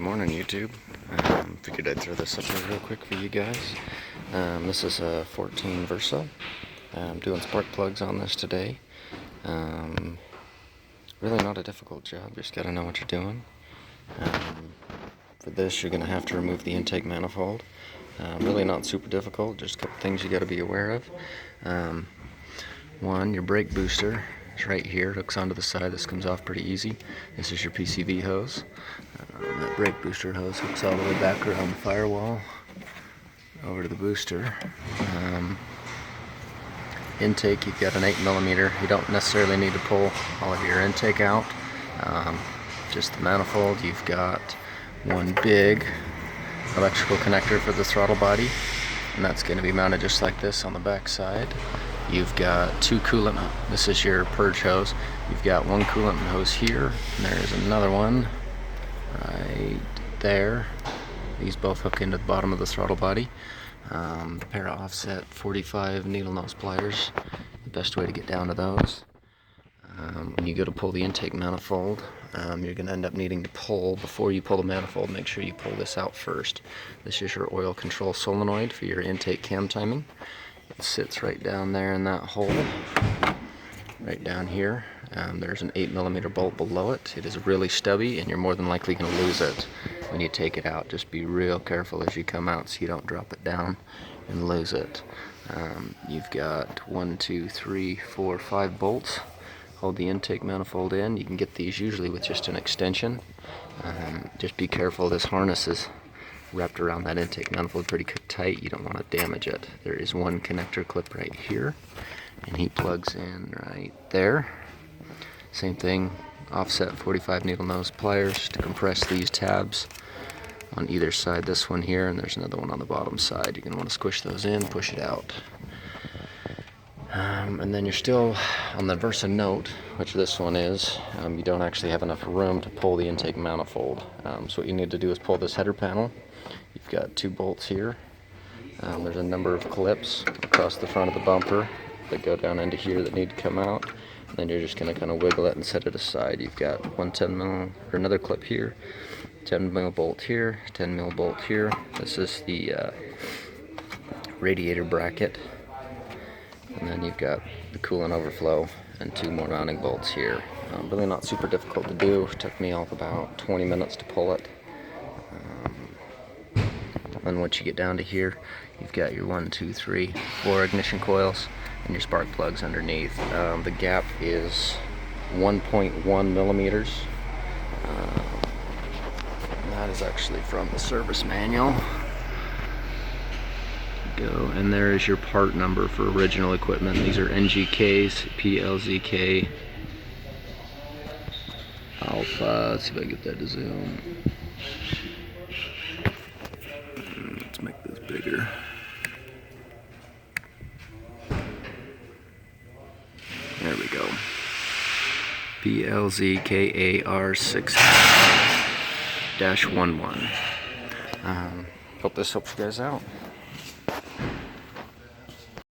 morning, YouTube. Figured I'd throw this up here real quick for you guys. This is a 14 Versa. I'm doing spark plugs on this today. Really not a difficult job, just gotta know what you're doing. For this, you're gonna have to remove the intake manifold. Really not super difficult, just a couple things you gotta be aware of. One, your brake booster is right here, it hooks onto the side. This comes off pretty easy. This is your PCV hose. That brake booster hose hooks all the way back around the firewall over to the booster. Intake, you've got an 8mm. You don't necessarily need to pull all of your intake out, just the manifold. You've got one big electrical connector for the throttle body, and that's going to be mounted just like this on the back side. You've got two coolant, this is your purge hose. You've got one coolant hose here, and there's another one right there. These both hook into the bottom of the throttle body. A pair of offset 45 needle nose pliers, the best way to get down to those. When you go to pull the intake manifold, you're going to end up needing to pull, before you pull the manifold, make sure you pull this out first. This is your oil control solenoid for your intake cam timing. It sits right down there in that hole, right down here. There's an 8mm bolt below it. It is really stubby, and you're more than likely going to lose it when you take it out. Just be real careful as you come out so you don't drop it down and lose it. You've got 5 bolts. Hold the intake manifold in. You can get these usually with just an extension. Just be careful, this harness is wrapped around that intake manifold pretty tight. You don't want to damage it. There is one connector clip right here, and he plugs in right there. Same thing, offset 45 needle nose pliers to compress these tabs on either side. This one here, and there's another one on the bottom side. You're going to want to squish those in, push it out. And then you're still on the Versa Note, which this one is. You don't actually have enough room to pull the intake manifold. So what you need to do is pull this header panel. You've got 2 bolts here. There's a number of clips across the front of the bumper that go down into here that need to come out. And then you're just going to kind of wiggle it and set it aside. You've got one 10mm, or another clip here, 10mm bolt here, 10mm bolt here. This is the radiator bracket. And then you've got the coolant overflow and 2 more mounting bolts here. Really not super difficult to do. It took me off about 20 minutes to pull it. And once you get down to here, you've got your 4 ignition coils and your spark plugs underneath. The gap is 1.1mm. That is actually from the service manual. And there is your part number for original equipment. These are NGKs, PLZK Alpha. Let's see if I can get that to zoom. Let's make this bigger. There we go. PLZKAR6-11. Hope this helps you guys out.